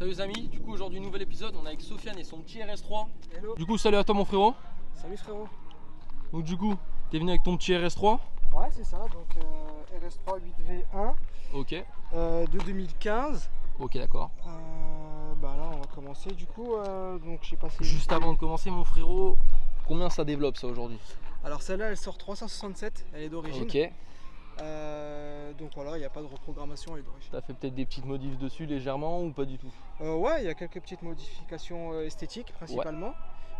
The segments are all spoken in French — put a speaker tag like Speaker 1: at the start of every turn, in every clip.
Speaker 1: Salut les amis, du coup aujourd'hui nouvel épisode, on est avec Sofiane et son petit RS3.
Speaker 2: Hello.
Speaker 1: Du coup salut à toi mon frérot.
Speaker 2: Salut frérot.
Speaker 1: Donc du coup, t'es venu avec ton petit RS3.
Speaker 2: Ouais c'est ça, donc RS3 8V1
Speaker 1: Ok.
Speaker 2: de 2015.
Speaker 1: Ok d'accord.
Speaker 2: Bah là on va commencer du coup, donc j'ai passé...
Speaker 1: Juste avant de commencer mon frérot, combien ça développe ça aujourd'hui?
Speaker 2: Alors celle-là elle sort 367, elle est d'origine.
Speaker 1: Ok.
Speaker 2: Donc voilà, il n'y a pas de reprogrammation, elle est d'origine.
Speaker 1: T'as fait peut-être des petites modifs dessus légèrement ou pas du tout?
Speaker 2: Ouais, il y a quelques petites modifications esthétiques principalement. Ouais.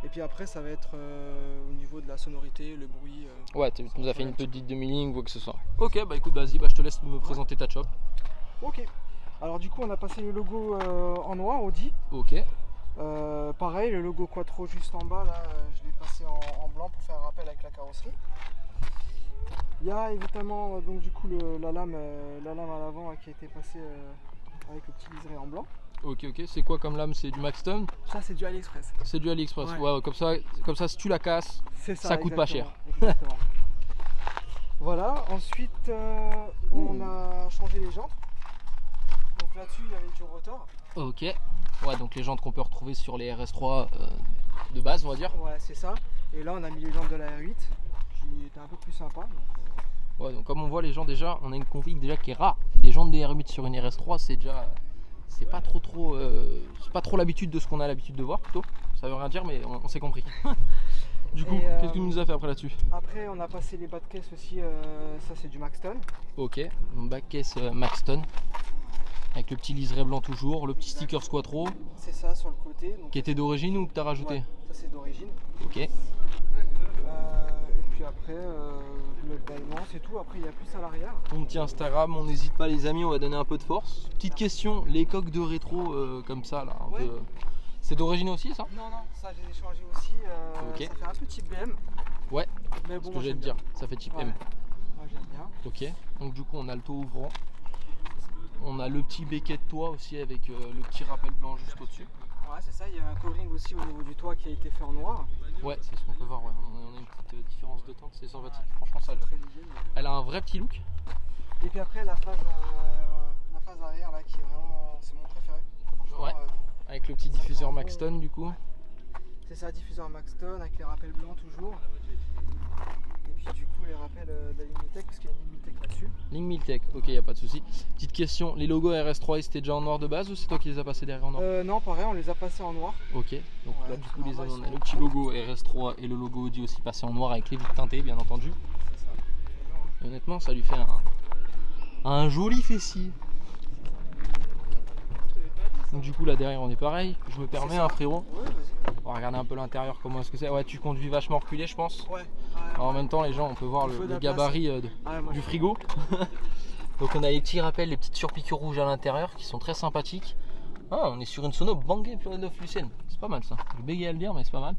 Speaker 2: Et puis après ça va être au niveau de la sonorité, le bruit.
Speaker 1: Ouais, tu nous as fait une petite demi-ligne ou quoi que ce soit. Ok, bah écoute, vas-y, bah, je te laisse me présenter ta shop.
Speaker 2: Ok. Alors du coup on a passé le logo en noir, Audi.
Speaker 1: Ok.
Speaker 2: Pareil, le logo Quattro juste en bas, là, je l'ai passé en blanc pour faire un rappel avec la carrosserie. Il y a évidemment donc du coup la lame à l'avant qui a été passée avec le petit liseré en blanc.
Speaker 1: Ok, c'est quoi comme lame? C'est du Maxton?
Speaker 2: Ça c'est du AliExpress.
Speaker 1: C'est du AliExpress, ouais, comme ça si tu la casses, ça coûte pas cher.
Speaker 2: Exactement. Voilà, ensuite on a changé les jantes. Donc là-dessus il y avait du rotor.
Speaker 1: Ok, ouais, donc les jantes qu'on peut retrouver sur les RS3 de base on va dire.
Speaker 2: Ouais c'est ça, et là on a mis les jantes de la R8 qui étaient un peu plus sympa.
Speaker 1: Ouais, donc comme on voit les gens déjà, on a une config déjà qui est rare. Des jantes de R8 sur une RS3 c'est déjà, c'est pas trop l'habitude de ce qu'on a l'habitude de voir plutôt. Ça veut rien dire mais on s'est compris. Du coup, qu'est-ce que nous a fait après là-dessus?
Speaker 2: Après on a passé les bas de caisse aussi, ça c'est du Maxton.
Speaker 1: Ok, donc bas de caisse Maxton. Avec le petit liseré blanc toujours, le petit sticker Quattro.
Speaker 2: C'est ça sur le côté. Donc
Speaker 1: qui était d'origine ou que tu as rajouté?
Speaker 2: Ouais, ça c'est d'origine.
Speaker 1: Ok.
Speaker 2: Et puis après, globalement c'est tout. Après il y a plus à l'arrière.
Speaker 1: Ton petit Instagram, on n'hésite pas les amis, on va donner un peu de force. Petite question, les coques de rétro comme ça là, un peu... C'est d'origine aussi ça?
Speaker 2: Non, ça j'ai changé aussi.
Speaker 1: Ok.
Speaker 2: Ça fait un peu type BM.
Speaker 1: Ouais,
Speaker 2: mais bon,
Speaker 1: ce que j'allais te dire, ça fait type M.
Speaker 2: Moi j'aime bien.
Speaker 1: Ok, donc du coup on a le toit ouvrant. On a le petit béquet de toit aussi avec le petit rappel blanc juste au-dessus.
Speaker 2: Ouais, c'est ça, il y a un covering aussi au niveau du toit qui a été fait en noir.
Speaker 1: Ouais, c'est ce qu'on peut voir, ouais. On a une petite différence de teinte, c'est sympathique. Franchement, ça
Speaker 2: très léger.
Speaker 1: Elle a un vrai petit look.
Speaker 2: Et puis après, la phase arrière là qui est vraiment, c'est mon préféré.
Speaker 1: Ouais, avec le petit diffuseur Maxton du coup.
Speaker 2: C'est ça, diffuseur Maxton avec les rappels blancs toujours. Et puis du coup les rappels de la ligne Miltech parce qu'il y a une ligne Miltech là-dessus.
Speaker 1: Ligne Miltech, ok, y a pas de souci. Petite question, les logos RS3 ils étaient déjà en noir de base ou c'est toi qui les as passés derrière en noir?
Speaker 2: Non, pareil, on les a passés en noir.
Speaker 1: Ok, donc là du coup les amis, on a le petit logo RS3 et le logo Audi aussi passé en noir avec les vitres teintées bien entendu.
Speaker 2: C'est ça.
Speaker 1: Et honnêtement ça lui fait un joli fessier. Donc du coup là derrière on est pareil, je me permets frérot.
Speaker 2: Ouais, vas-y.
Speaker 1: On va regarder un peu l'intérieur, comment est-ce que c'est. Ouais, tu conduis vachement reculé je pense.
Speaker 2: Ouais.
Speaker 1: Alors, en même temps les gens on peut voir le gabarit du frigo. Donc on a les petits rappels, les petites surpiqûres rouges à l'intérieur qui sont très sympathiques. Ah, on est sur une sono Bangé Pure 9 Lucene, c'est pas mal ça. Je bégayais à le dire mais c'est pas mal.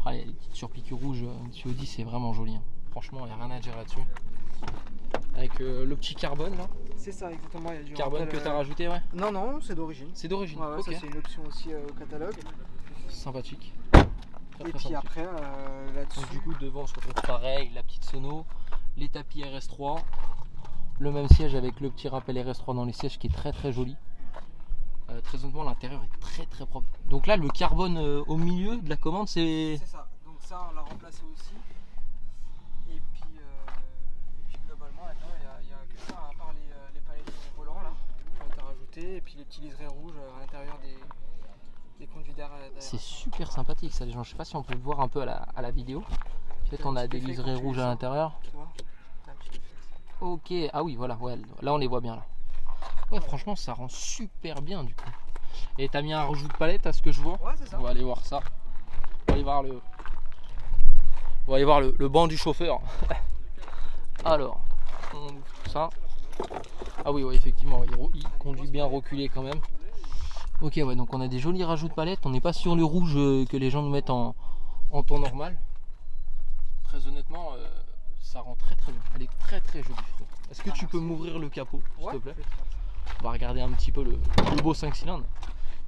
Speaker 1: Ah, les petites surpiqûres rouges sur Audi c'est vraiment joli. Franchement il n'y a rien à dire là-dessus. Avec le petit carbone là.
Speaker 2: C'est ça exactement, il y a du
Speaker 1: carbone que tu as rajouté, ouais.
Speaker 2: Non, c'est d'origine.
Speaker 1: C'est d'origine,
Speaker 2: ouais,
Speaker 1: ok.
Speaker 2: Ça c'est une option aussi au catalogue.
Speaker 1: Sympathique.
Speaker 2: Et puis après là-dessus.
Speaker 1: Donc du coup devant on se retrouve pareil, la petite sono, les tapis RS3, le même siège avec le petit rappel RS3 dans les sièges qui est très joli. Très honnêtement l'intérieur est très propre. Donc là le carbone au milieu de la commande c'est...
Speaker 2: C'est ça, donc ça on l'a remplacé aussi. Et puis globalement là-dedans il y a que ça, à part les palettes de volant là qui ont été rajoutées et puis les petits liserés rouges à l'intérieur des conduits d'air.
Speaker 1: C'est super sympathique ça les gens, je sais pas si on peut le voir un peu à la vidéo. Peut-être on a des liserés rouges à l'intérieur. Ok, ah oui voilà, ouais, là on les voit bien là. Ouais, franchement ça rend super bien du coup. Et t'as mis un rajout de palette à ce que je vois?
Speaker 2: Ouais c'est ça.
Speaker 1: On va aller voir ça. On va aller voir le banc du chauffeur. Alors, on ouvre tout ça. Ah oui, ouais, effectivement, il conduit bien reculé quand même. Ok, ouais, donc on a des jolis rajouts de palette. On n'est pas sur le rouge que les gens nous mettent en temps normal. Très honnêtement, ça rend très bien. Elle est très jolie. Est-ce que tu peux m'ouvrir le capot, s'il te plaît? On va regarder un petit peu le beau 5 cylindres.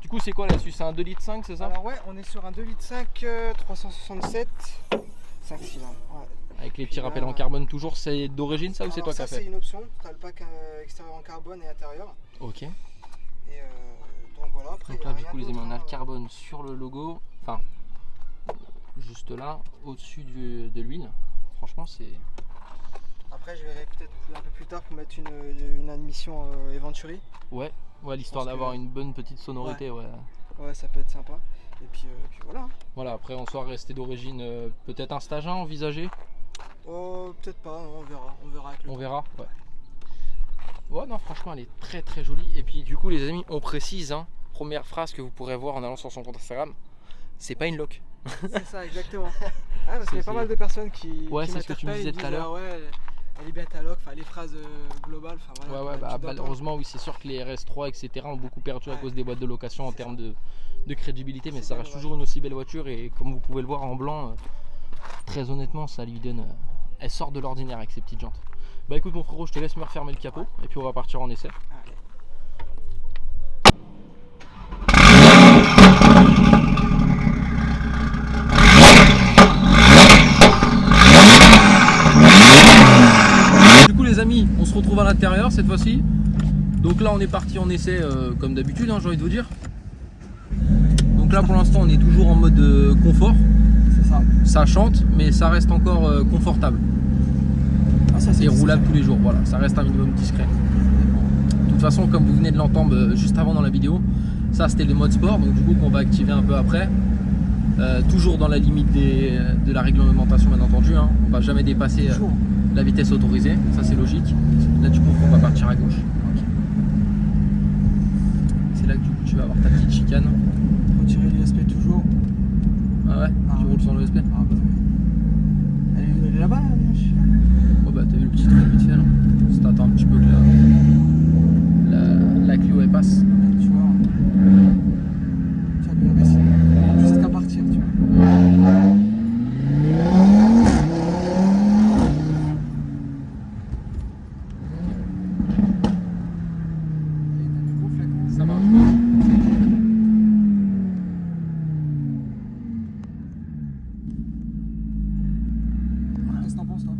Speaker 1: Du coup, c'est quoi là-dessus? C'est un 2,5 litres, c'est ça?
Speaker 2: Alors ouais, on est sur un 2,5 litres 367 5 cylindres. Ouais.
Speaker 1: Avec les petits rappels en carbone toujours, c'est d'origine ça ou c'est toi qui as fait?
Speaker 2: Ça c'est une option, tu as le pack extérieur en carbone et intérieur.
Speaker 1: Ok.
Speaker 2: Et donc voilà, après
Speaker 1: donc là du
Speaker 2: rien
Speaker 1: coup les amis,
Speaker 2: d'autre,
Speaker 1: on a
Speaker 2: hein.
Speaker 1: le carbone sur le logo, enfin juste là, au-dessus de l'huile. Franchement c'est...
Speaker 2: Après, je verrai peut-être un peu plus tard pour mettre une admission Venturi.
Speaker 1: Ouais, l'histoire
Speaker 2: pense que-
Speaker 1: d'avoir une bonne petite sonorité, ouais.
Speaker 2: Ouais, ça peut être sympa. Et puis voilà. Hein.
Speaker 1: Voilà, après en soi resté d'origine, peut-être un stage 1 envisagé,
Speaker 2: Oh, peut-être pas, on verra. On verra avec le
Speaker 1: on
Speaker 2: temps.
Speaker 1: verra. Ouais. Ouais, non, franchement, elle est très très jolie. Et puis du coup, les amis, on précise, hein, première phrase que vous pourrez voir en allant sur son compte Instagram, c'est pas une loc.
Speaker 2: C'est ça, exactement. Ah, parce qu'il y a pas mal de personnes qui.
Speaker 1: Ouais,
Speaker 2: qui
Speaker 1: c'est ce que tu me
Speaker 2: m'interpellent,
Speaker 1: disais
Speaker 2: ils
Speaker 1: tout à
Speaker 2: disent,
Speaker 1: l'heure.
Speaker 2: ah ouais, elle est bien ta loc, enfin les phrases globales, enfin voilà.
Speaker 1: Ouais,
Speaker 2: tu dois
Speaker 1: malheureusement, oui, c'est sûr que les RS3, etc. ont beaucoup perdu à
Speaker 2: Ouais.
Speaker 1: cause des boîtes de location en
Speaker 2: C'est
Speaker 1: termes de crédibilité, mais
Speaker 2: C'est
Speaker 1: ça
Speaker 2: bien
Speaker 1: reste
Speaker 2: dommage.
Speaker 1: toujours une aussi belle voiture. Et comme vous pouvez le voir en blanc, très honnêtement, ça lui donne. Elle sort de l'ordinaire avec ses petites jantes. Bah écoute, mon frérot, je te laisse me refermer le capot et puis on va partir en essai.
Speaker 2: Allez.
Speaker 1: Du coup les amis, on se retrouve à l'intérieur cette fois-ci. Donc là on est parti en essai comme d'habitude, hein, j'ai envie de vous dire. Donc là pour l'instant on est toujours en mode confort.
Speaker 2: C'est ça.
Speaker 1: Ça chante mais ça reste encore confortable
Speaker 2: Ah, ça, c'est
Speaker 1: et
Speaker 2: discret.
Speaker 1: roulable tous les jours. Voilà, ça reste un minimum discret. De toute façon comme vous venez de l'entendre juste avant dans la vidéo, ça c'était le mode sport, donc du coup qu'on va activer un peu après. Toujours dans la limite de la réglementation bien entendu, hein. On va jamais dépasser
Speaker 2: Toujours.
Speaker 1: la vitesse autorisée, ça c'est logique. Là du coup on va partir à gauche. C'est là que du coup tu vas avoir ta petite chicane.
Speaker 2: Retirer l'USP toujours.
Speaker 1: Ah ouais,
Speaker 2: Ah
Speaker 1: tu
Speaker 2: ouais.
Speaker 1: roules sans l'ESP.
Speaker 2: Ah bah oui. Elle est là-bas, là, bien sûr.
Speaker 1: Oh bah t'as vu le petit truc vite fait là. Si t'attends un petit peu que la Clio elle passe.
Speaker 2: Tu vois. Tu vas bien réussir. Juste qu'à partir, tu vois. Et t'as des gros flacons.
Speaker 1: Ça marche.
Speaker 2: Qu'est-ce que t'en penses, toi?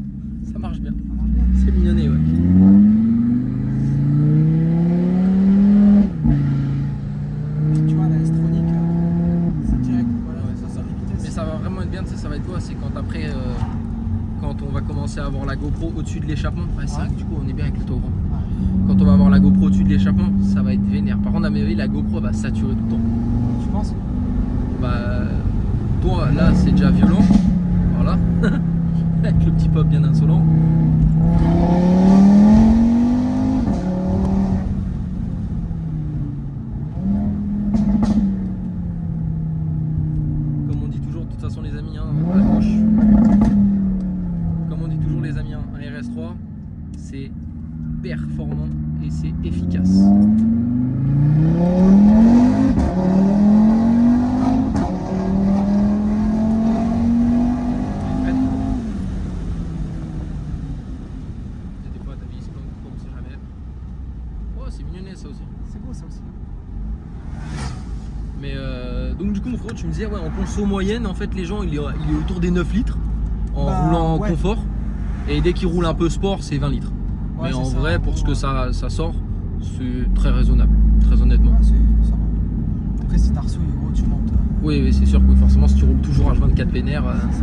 Speaker 1: Ça marche bien.
Speaker 2: Ça marche bien.
Speaker 1: C'est mignonné ouais.
Speaker 2: Tu vois, la S-Tronic, c'est direct. Voilà,
Speaker 1: Ouais,
Speaker 2: ça,
Speaker 1: c'est ça.
Speaker 2: les vitesses.
Speaker 1: Mais ça va vraiment être bien, tu sais, ça va être quoi? C'est quand après, quand on va commencer à avoir la GoPro au-dessus de l'échappement. Ouais, c'est vrai que du coup on est bien avec le tour.
Speaker 2: Ouais.
Speaker 1: Quand on va avoir la GoPro au-dessus de l'échappement, ça va être vénère. Par contre à mon avis la GoPro va saturer tout le temps.
Speaker 2: Tu penses?
Speaker 1: Bah toi là c'est déjà violent. Voilà. Avec le petit pop bien insolent. Comme on dit toujours, de toute façon les amis, hein, à gauche. Comme on dit toujours les amis, hein, un RS3, c'est performant et c'est efficace. Fred. Des fois ta vie se plante, on sait jamais. Oh c'est mignonnet ça aussi.
Speaker 2: C'est beau, ça aussi.
Speaker 1: Mais donc du coup mon frérot tu me disais ouais en conso moyenne en fait les gens il est autour des 9 litres en
Speaker 2: Bah,
Speaker 1: roulant
Speaker 2: ouais.
Speaker 1: confort et dès qu'il roule un peu sport c'est 20 litres.
Speaker 2: Ouais,
Speaker 1: Mais en
Speaker 2: c'est ça,
Speaker 1: vrai
Speaker 2: en
Speaker 1: pour
Speaker 2: gros,
Speaker 1: ce que ça sort c'est très raisonnable, très honnêtement.
Speaker 2: Ouais, ça va. Après, si Tarso est gros, tu montes.
Speaker 1: Oui c'est sûr que forcément si tu roules toujours H24 vénère.
Speaker 2: C'est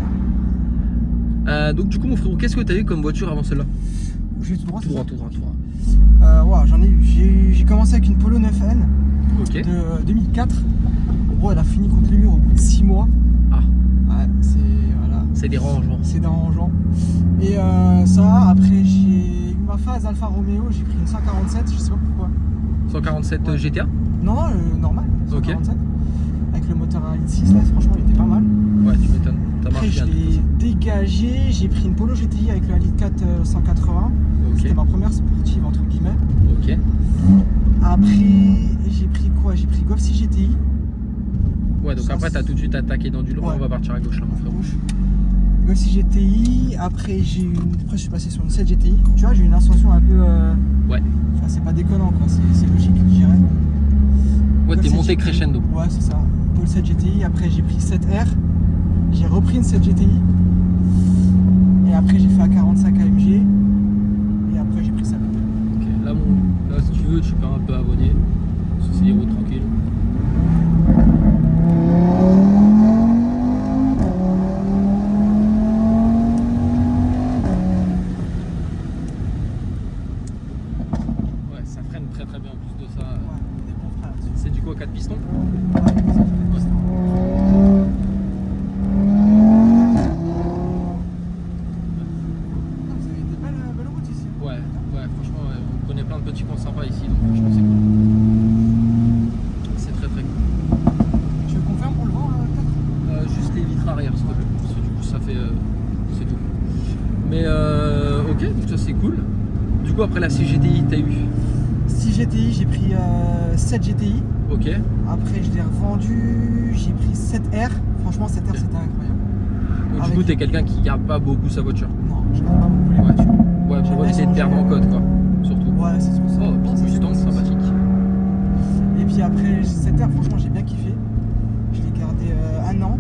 Speaker 2: ça.
Speaker 1: Donc du coup mon frérot qu'est-ce que tu as eu comme voiture avant celle-là?
Speaker 2: Je vais tout droit,
Speaker 1: Tout
Speaker 2: c'est ça
Speaker 1: droit.
Speaker 2: Ouais, j'en ai eu. J'ai commencé avec une Polo 9N
Speaker 1: Ok.
Speaker 2: de 2004. En gros, elle a fini contre les murs au bout de 6 mois.
Speaker 1: Ah
Speaker 2: Ouais, voilà.
Speaker 1: c'est dérangeant.
Speaker 2: C'est dérangeant. Et ça, après, j'ai eu ma phase Alfa Romeo, j'ai pris une 147, je sais pas pourquoi.
Speaker 1: 147
Speaker 2: Ouais.
Speaker 1: GTA?
Speaker 2: Non, normal,
Speaker 1: Ok.
Speaker 2: 147. Avec le moteur à 1.6, là, franchement, il était pas mal.
Speaker 1: Ouais tu m'étonnes. Ça
Speaker 2: Après,
Speaker 1: marche
Speaker 2: je
Speaker 1: bien. de toute
Speaker 2: l'ai
Speaker 1: façon.
Speaker 2: dégagé, j'ai pris une Polo GTI avec le 1.4 180. C'était
Speaker 1: Ok.
Speaker 2: ma première sportive, entre guillemets.
Speaker 1: Ok.
Speaker 2: Après, j'ai pris quoi? J'ai pris Golf 6 GTI.
Speaker 1: Ouais donc
Speaker 2: Ça,
Speaker 1: après t'as
Speaker 2: c'est-
Speaker 1: tout de suite attaqué dans du lourd,
Speaker 2: Ouais.
Speaker 1: on va partir à gauche là mon frérot.
Speaker 2: Gauche. Golf 6 GTI. Après, après, je suis passé sur une 7 GTI. Tu vois, j'ai une ascension un peu.
Speaker 1: Ouais.
Speaker 2: Enfin, c'est pas déconnant, quoi. C'est logique, je dirais.
Speaker 1: Ouais
Speaker 2: Golf
Speaker 1: t'es
Speaker 2: 7
Speaker 1: monté
Speaker 2: GTI.
Speaker 1: crescendo.
Speaker 2: Ouais, c'est ça. Golf 7 GTI. Après, j'ai pris 7R. J'ai repris une 7 GTI. Et après, j'ai fait un 45 AMG. Et après, j'ai pris ça.
Speaker 1: Ok, là si tu veux tu peux un peu abonner. C'est des routes tranquilles. quoi, 4 pistons? On connaît plein de petits coins sympas ici, donc franchement c'est cool. C'est très très cool.
Speaker 2: Tu veux qu'on ferme pour le vent peut-être
Speaker 1: Juste les vitres arrière s'il te plaît, parce que du coup ça fait c'est tout. Mais ok, donc ça c'est cool. Du coup après la 6 GTI t'as eu
Speaker 2: 6 GTI, j'ai pris 7 GTI.
Speaker 1: Ok.
Speaker 2: Après je l'ai revendu, j'ai pris 7R. Franchement 7R
Speaker 1: Ok.
Speaker 2: c'était incroyable.
Speaker 1: Donc du coup t'es quelqu'un qui garde pas beaucoup sa voiture.
Speaker 2: Non, je garde pas beaucoup les voitures.
Speaker 1: Ouais, pour éviter de perdre en code quoi, surtout.
Speaker 2: Ouais, c'est tout ça.
Speaker 1: Oh, petit Mustang sympathique.
Speaker 2: Et puis après 7R, franchement j'ai bien kiffé. Je l'ai gardé 1 an.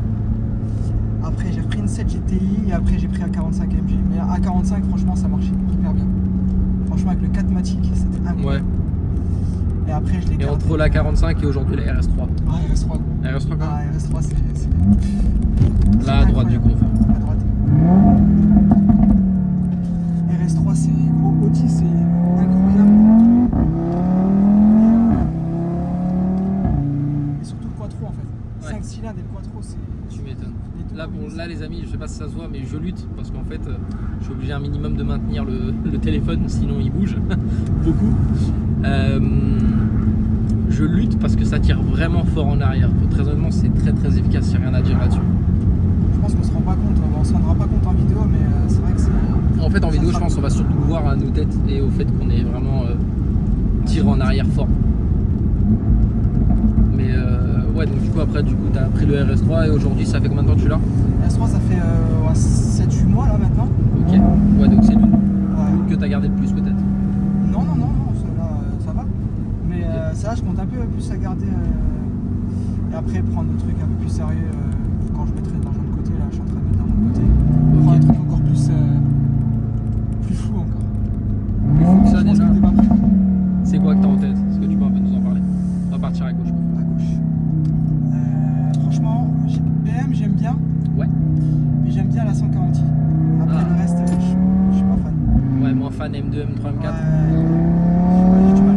Speaker 2: Après j'ai repris une 7 GTI et après j'ai pris un 45 AMG. Mais à 45 franchement ça marchait hyper bien. Franchement avec le 4matic c'était incroyable.
Speaker 1: Ouais.
Speaker 2: Et après je l'ai
Speaker 1: Et
Speaker 2: gardé.
Speaker 1: entre la 45 et aujourd'hui la RS3.
Speaker 2: Ah RS3 gros.
Speaker 1: La RS3 quoi.
Speaker 2: Ah RS3 c'est
Speaker 1: Là à droite du
Speaker 2: incroyable.
Speaker 1: confort.
Speaker 2: À droite. RS3 c'est gros Audi, c'est incroyable. Et surtout le quattro en fait.
Speaker 1: Ouais.
Speaker 2: 5 cylindres et le quattro c'est.
Speaker 1: Tu m'étonnes.
Speaker 2: les deux
Speaker 1: Là, bon,
Speaker 2: combinaisons.
Speaker 1: là les amis, je sais pas si ça se voit, mais je lutte parce qu'en fait, je suis obligé un minimum de maintenir le téléphone, sinon il bouge beaucoup. Je lutte parce que ça tire vraiment fort en arrière. Très honnêtement, c'est très très efficace, il n'y a rien à dire là-dessus.
Speaker 2: Je pense qu'on se rend pas compte, on se rendra pas compte en vidéo, mais c'est vrai que c'est.
Speaker 1: En fait, en
Speaker 2: Ça
Speaker 1: vidéo, je
Speaker 2: frappe.
Speaker 1: pense qu'on va surtout le voir à nos têtes et au fait qu'on est vraiment tiré en arrière fort. Mais ouais, donc du coup, après, tu as pris le RS3 et aujourd'hui, ça fait combien de temps que tu l'as?
Speaker 2: RS3 ça fait 7-8 mois là maintenant.
Speaker 1: Ok, ouais, donc c'est lui
Speaker 2: Ouais.
Speaker 1: que tu as gardé le plus peut-être.
Speaker 2: Non, ça va. Mais ça là, je compte un peu plus à garder. Et après, prendre des trucs un peu plus sérieux quand je mettrai de l'argent de côté. Là, je suis en train de mettre de l'argent de côté. Prendre des trucs encore plus fous encore.
Speaker 1: Plus fou que ça
Speaker 2: Je pense
Speaker 1: déjà.
Speaker 2: que t'es pas prêt.
Speaker 1: C'est quoi que t'as en tête? Est-ce que tu peux un peu nous en parler? On va partir à gauche.
Speaker 2: À gauche. Franchement, BM j'aime bien,
Speaker 1: Ouais.
Speaker 2: mais j'aime bien la 140i. Après
Speaker 1: Ah.
Speaker 2: le reste, je suis pas fan.
Speaker 1: Ouais, moins fan M2, M3, M4.
Speaker 2: J'ai du mal.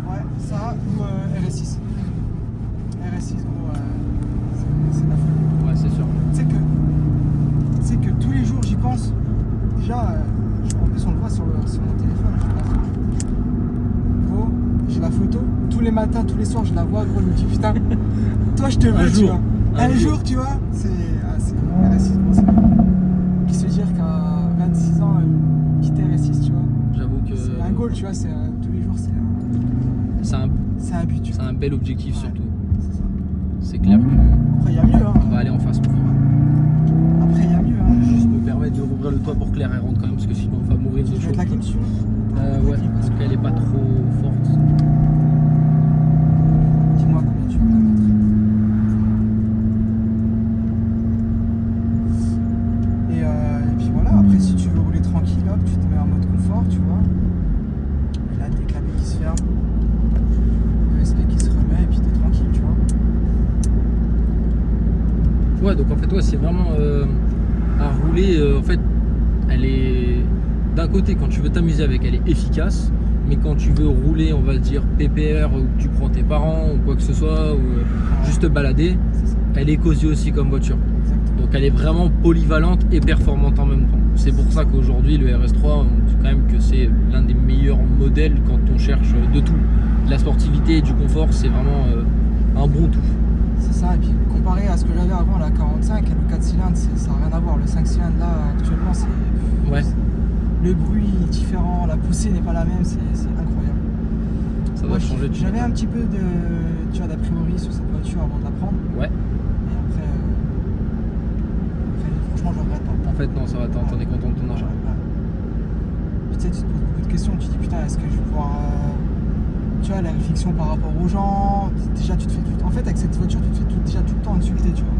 Speaker 2: Ouais, ça ou RS6. RS6 gros, c'est de la folie.
Speaker 1: Ouais, c'est sûr.
Speaker 2: Tu sais que tous les jours j'y pense. Déjà, en plus on le voit sur mon téléphone. Gros, j'ai la photo. Tous les matins, tous les soirs, je la vois. Gros, je me dis putain, toi je te veux,
Speaker 1: Un
Speaker 2: tu
Speaker 1: jour.
Speaker 2: vois.
Speaker 1: Un
Speaker 2: Un jour, tu vois. C'est RS6. Gros, c'est qui se dire qu'à 26 ans, quitter RS6, tu vois.
Speaker 1: J'avoue que
Speaker 2: C'est un goal, tu vois. Tous les jours,
Speaker 1: c'est un,
Speaker 2: c'est un but. Tu
Speaker 1: c'est
Speaker 2: vois.
Speaker 1: un bel objectif
Speaker 2: Ouais.
Speaker 1: surtout.
Speaker 2: C'est ça.
Speaker 1: C'est clair que
Speaker 2: Après, il y a mieux. Hein.
Speaker 1: on va aller en face.
Speaker 2: Après, il y a mieux. Hein.
Speaker 1: Juste me permettre de rouvrir le toit pour que l'air elle rentre quand même parce que sinon on va mourir de
Speaker 2: Tu veux
Speaker 1: chaud.
Speaker 2: mettre la clim dessus là
Speaker 1: Ouais, parce qu'elle est pas trop forte.
Speaker 2: Dis-moi combien tu veux la mettre. Et puis voilà, après si tu veux rouler tranquille, hop, tu te mets en mode confort, tu vois. Et là, t'es clavier qui se ferme, le SP qui se remet, et puis t'es tranquille, tu vois.
Speaker 1: Ouais, donc en fait, ouais, c'est vraiment à rouler. En fait, elle est d'un côté, quand tu veux t'amuser avec, elle est efficace. Mais quand tu veux rouler, on va dire PPR, ou que tu prends tes parents ou quoi que ce soit, ou juste te balader,
Speaker 2: C'est ça,
Speaker 1: elle est cosy aussi comme voiture.
Speaker 2: exactement.
Speaker 1: Donc elle est vraiment polyvalente et performante en même temps. C'est pour ça qu'aujourd'hui le RS3, on dit quand même que c'est l'un des meilleurs modèles quand on cherche de tout. De la sportivité et du confort, c'est vraiment un bon tout.
Speaker 2: C'est ça, et puis comparé à ce que j'avais avant, la 45 et le 4 cylindres, ça n'a rien à voir. Le 5 cylindres là, actuellement, c'est.
Speaker 1: Ouais.
Speaker 2: Le bruit est différent, la poussée n'est pas la même, c'est incroyable.
Speaker 1: Ça
Speaker 2: Moi,
Speaker 1: doit changer.
Speaker 2: J'avais un petit peu d'a priori sur cette voiture avant de la prendre.
Speaker 1: Ouais.
Speaker 2: Et après, franchement, je regrette pas.
Speaker 1: En fait non, ça va, t'en es content de ton achat.
Speaker 2: Puis, tu sais, tu te poses beaucoup de questions. Tu te dis putain, est-ce que je vais pouvoir. Tu vois, la réflexion par rapport aux gens. Déjà, tu te fais tout. En fait, avec cette voiture, tu te fais déjà tout le temps insulter, tu vois.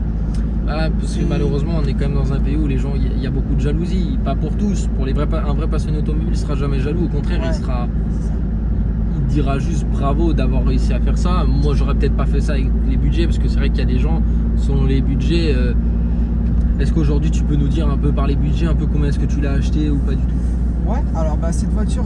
Speaker 1: Ah, parce que malheureusement on est quand même dans un pays où les gens, il y a beaucoup de jalousie, pas pour tous. Pour les un vrai passionné automobile, il sera jamais jaloux, au contraire,
Speaker 2: Ouais.
Speaker 1: il sera.
Speaker 2: C'est ça.
Speaker 1: Il dira juste bravo d'avoir réussi à faire ça. Moi, j'aurais peut-être pas fait ça avec les budgets parce que c'est vrai qu'il y a des gens, selon les budgets, Est-ce qu'aujourd'hui tu peux nous dire un peu par les budgets, un peu combien est-ce que tu l'as acheté ou pas du tout?
Speaker 2: Ouais, alors cette voiture,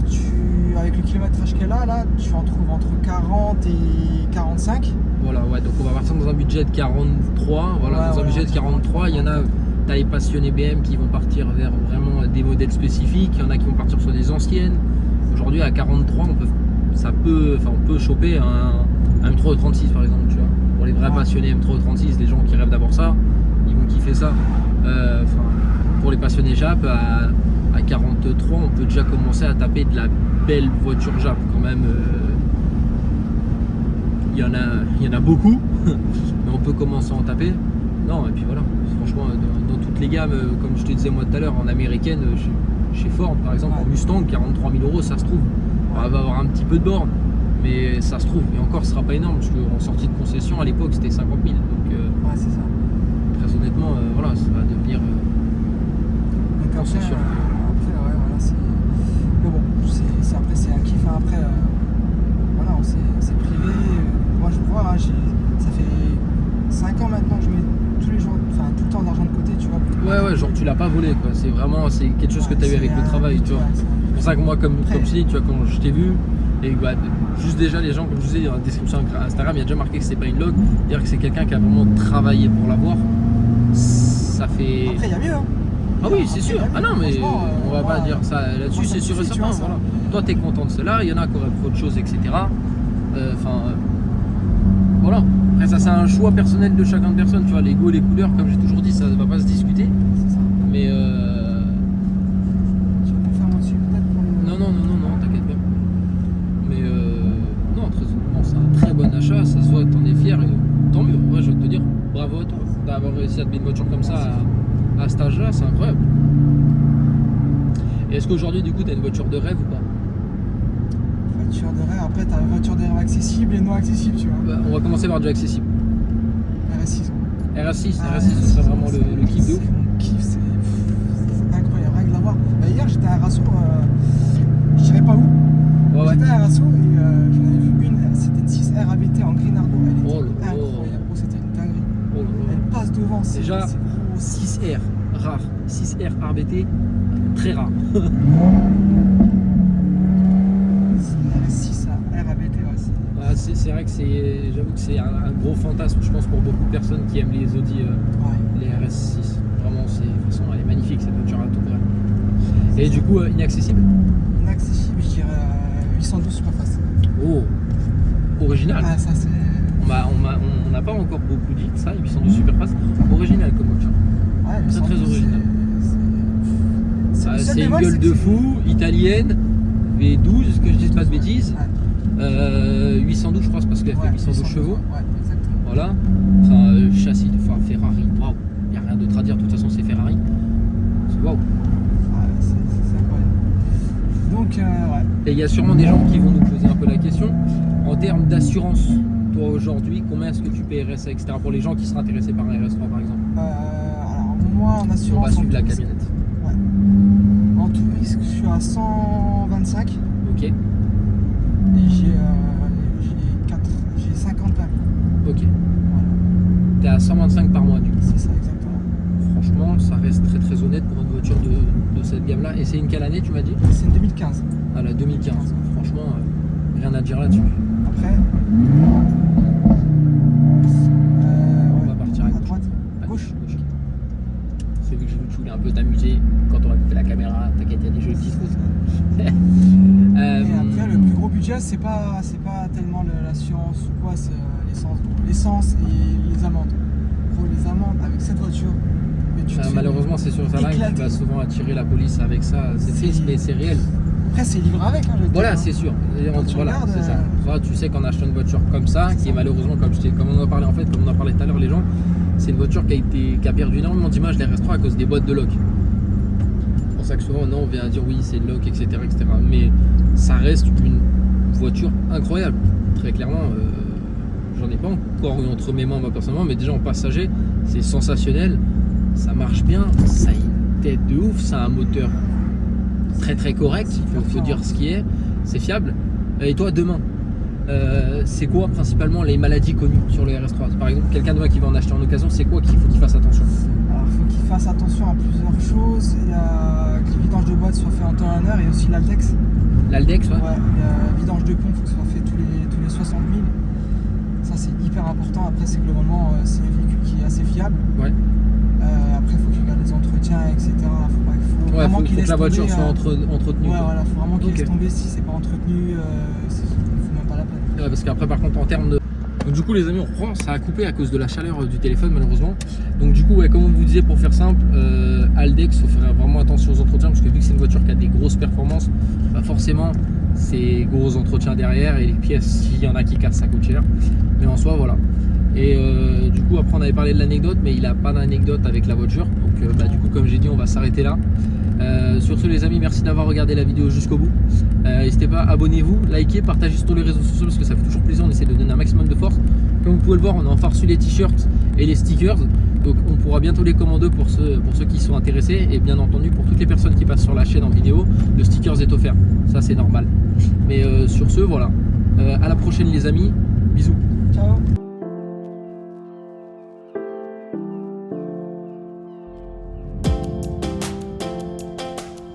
Speaker 2: avec le kilométrage qu'elle a là, tu en trouves entre 40 et 45.
Speaker 1: Voilà, ouais, donc on va partir dans un budget de 43. Voilà,
Speaker 2: Ouais,
Speaker 1: dans un
Speaker 2: voilà,
Speaker 1: budget de 43, il y en a, t'as les passionnés BM qui vont partir vers vraiment des modèles spécifiques, il y en a qui vont partir sur des anciennes. Aujourd'hui à 43, on peut choper un M3 36 par exemple, tu vois. Pour les vrais passionnés M3 36, les gens qui rêvent d'avoir ça, ils vont kiffer ça. Pour les passionnés Jap, à 43, on peut déjà commencer à taper de la belle voiture Jap quand même. Il y en a beaucoup, mais on peut commencer à en taper. Non, et puis voilà, franchement, dans toutes les gammes, comme je te disais moi tout à l'heure, en américaine, chez Ford par exemple, en Mustang, 43 000 €, ça se trouve. On va avoir un petit peu de borne, mais ça se trouve. Et encore, ce sera pas énorme, parce qu'en sortie de concession, à l'époque, c'était 50 000. Donc,
Speaker 2: ouais, c'est ça.
Speaker 1: très honnêtement, voilà, ça va devenir.
Speaker 2: Donc après,
Speaker 1: c'est sûr.
Speaker 2: ouais, voilà, c'est. Mais bon, après, c'est un kiff. Hein. Après, voilà, c'est privé. Moi, je vois, hein, ça fait 5 ans maintenant que je mets tous les jours, enfin tout le temps d'argent de côté, tu vois.
Speaker 1: Ouais, genre tu l'as pas volé, quoi. C'est vraiment, c'est quelque chose que tu as eu avec le travail, tu vois. C'est pour ça que moi, comme je dis, tu vois, quand je t'ai vu, et juste déjà les gens, comme je disais dans la description Instagram, il y a déjà marqué que c'est pas une log, c'est-à-dire que c'est quelqu'un qui a vraiment travaillé pour l'avoir. Ça fait.
Speaker 2: Après, il y a mieux, hein.
Speaker 1: Ah oui, c'est sûr. Ah non, mais on va pas dire ça là-dessus, c'est sûr et certain. Voilà. Toi, t'es content de cela, il y en a qui auraient fait autre chose, etc. Voilà. Après, ça, c'est un choix personnel de chacun de personne. Tu vois, les goûts, les couleurs, comme j'ai toujours dit, ça va pas se discuter.
Speaker 2: C'est ça.
Speaker 1: Mais
Speaker 2: Tu peux faire au-dessus, peut-être pour le.
Speaker 1: non, t'inquiète pas. Mais non, très honnêtement, c'est un très bon achat. Ça se voit, t'en es fier. Et tant mieux. Ouais, je veux te dire, bravo à toi d'avoir réussi à te mettre une voiture comme ça à cet âge-là, c'est incroyable. Et est-ce qu'aujourd'hui, du coup, t'as une voiture de rêve ou pas?
Speaker 2: Voiture de rêve, après t'as la voiture de rêve accessible et non accessible, tu vois.
Speaker 1: On va commencer par du accessible.
Speaker 2: RS6.
Speaker 1: RS6, ce serait vraiment le kiff de ouf.
Speaker 2: Mon kiff, c'est incroyable, rien que de l'avoir. Bah, hier j'étais à Rasso, je dirais pas où.
Speaker 1: Ouais.
Speaker 2: J'étais à Rasso et j'en avais vu une, c'était une 6R ABT en Grinardo. Elle était incroyable, c'était une dinguerie. Elle passe devant, c'est
Speaker 1: déjà
Speaker 2: gros.
Speaker 1: 6R, rare. 6R RBT, très rare. C'est vrai que j'avoue que c'est un gros fantasme, je pense, pour beaucoup de personnes qui aiment les Audi, les RS6. Vraiment, de toute façon, elle est magnifique cette voiture à tout prix. Et du coup, inaccessible?
Speaker 2: Inaccessible, je dirais 812 Superfast.
Speaker 1: Oh, original.
Speaker 2: Ah, ça c'est.
Speaker 1: On n'a pas encore beaucoup dit ça, 812 Superfast. Original comme voiture.
Speaker 2: Ouais,
Speaker 1: très original. C'est une
Speaker 2: bémol,
Speaker 1: gueule de fou, italienne, V12, que je dise pas de bêtises.
Speaker 2: Ouais.
Speaker 1: 812 je crois, c'est parce qu'elle fait 812 chevaux.
Speaker 2: Ouais, exactement.
Speaker 1: Voilà. Enfin, châssis de Ferrari. Waouh. Il n'y a rien d'autre à dire. De toute façon, c'est Ferrari. Waouh.
Speaker 2: C'est incroyable. Donc, ouais.
Speaker 1: Et il y a sûrement des gens qui vont nous poser un peu la question. En termes d'assurance, toi aujourd'hui, combien est-ce que tu paies RSA, etc. pour les gens qui seraient intéressés par un RS3 par exemple?
Speaker 2: Alors, moi en assurance.
Speaker 1: On va suivre la camionnette.
Speaker 2: Ouais. En tout risque, je suis à 125.
Speaker 1: Ok.
Speaker 2: Et j'ai 50 permis.
Speaker 1: Ok.
Speaker 2: Voilà.
Speaker 1: T'es à 125 par mois du coup.
Speaker 2: C'est ça, exactement.
Speaker 1: Franchement, ça reste très très honnête pour une voiture de cette gamme-là. Et c'est une quelle année tu m'as dit?
Speaker 2: C'est une 2015.
Speaker 1: Ah, la 2015. Franchement, rien à dire là-dessus.
Speaker 2: Après,
Speaker 1: on va partir à gauche.
Speaker 2: droite.
Speaker 1: À gauche. C'est vu que je voulais un peu t'amuser quand on va couper la caméra. T'inquiète, il y a des jeux petites photos.
Speaker 2: Et après, le plus gros budget, c'est pas tellement l'assurance ou quoi, c'est l'essence. L'essence et les amendes. Pour les amendes avec cette voiture. Mais
Speaker 1: malheureusement, c'est sur ta ligne, tu vas souvent attirer la police avec ça. C'est triste, mais c'est réel.
Speaker 2: Après, c'est livré avec. Hein,
Speaker 1: voilà, c'est sûr. Voilà, c'est ça. Toi, tu sais qu'en achetant une voiture comme ça, qui est malheureusement, comme on en a parlé comme on en parlait tout à l'heure, les gens, c'est une voiture qui a perdu énormément d'image des RS3 à cause des boîtes de lock. C'est pour ça que souvent, on vient à dire oui, c'est le lock, etc., etc. Mais ça reste une voiture incroyable. Très clairement, j'en ai pas encore eu entre mes mains, moi personnellement, mais déjà en passager, c'est sensationnel. Ça marche bien, ça a une tête de ouf, ça a un moteur très très correct, il faut dire ce qui est, c'est fiable. Et toi, demain, c'est quoi principalement les maladies connues sur le RS3? Par exemple, quelqu'un demain qui va en acheter en occasion, c'est quoi qu'il faut qu'il fasse attention?
Speaker 2: Alors, il faut qu'il fasse attention à plusieurs choses. Il y a que les vidanges de boîte soient faits en temps et en heure, et aussi l'Altex.
Speaker 1: L'Aldex, ouais.
Speaker 2: Ouais, le vidange de pompe, il faut que ce soit fait tous les 60 000. Ça, c'est hyper important. Après, c'est globalement, c'est un véhicule qui est assez fiable.
Speaker 1: Ouais.
Speaker 2: Après, il faut qu'il regarde les entretiens, etc. Faut vraiment
Speaker 1: faut
Speaker 2: qu'il
Speaker 1: que
Speaker 2: laisse
Speaker 1: la voiture
Speaker 2: tomber,
Speaker 1: soit entretenue.
Speaker 2: Ouais,
Speaker 1: quoi.
Speaker 2: voilà, faut vraiment qu'il
Speaker 1: Ok.
Speaker 2: laisse tomber si c'est pas entretenu. Il faut même pas la peine.
Speaker 1: Ouais, parce qu'après, par contre, en termes de. Donc, du coup, les amis, on reprend. Ça a coupé à cause de la chaleur du téléphone, malheureusement. Donc, du coup, ouais, comme on vous disait, pour faire simple, Aldex, il faut faire vraiment attention aux entretiens parce que vu que c'est une voiture qui a des grosses performances, bah forcément, c'est gros entretiens derrière et les pièces, s'il y en a qui cassent, ça coûte cher. Mais en soi, voilà. Et du coup, après, on avait parlé de l'anecdote, mais il n'a pas d'anecdote avec la voiture. Donc, du coup, comme j'ai dit, on va s'arrêter là. Sur ce, les amis, merci d'avoir regardé la vidéo jusqu'au bout. N'hésitez pas, abonnez-vous, likez, partagez sur les réseaux sociaux parce que ça fait toujours plaisir. On essaie de donner un maximum de force. Comme vous pouvez le voir, on a enfin reçu les t-shirts et les stickers. Donc, on pourra bientôt les commander pour ceux qui sont intéressés. Et bien entendu, pour toutes les personnes qui passent sur la chaîne en vidéo, le stickers est offert. Ça, c'est normal. Mais sur ce, voilà. À la prochaine, les amis. Bisous.
Speaker 2: Ciao.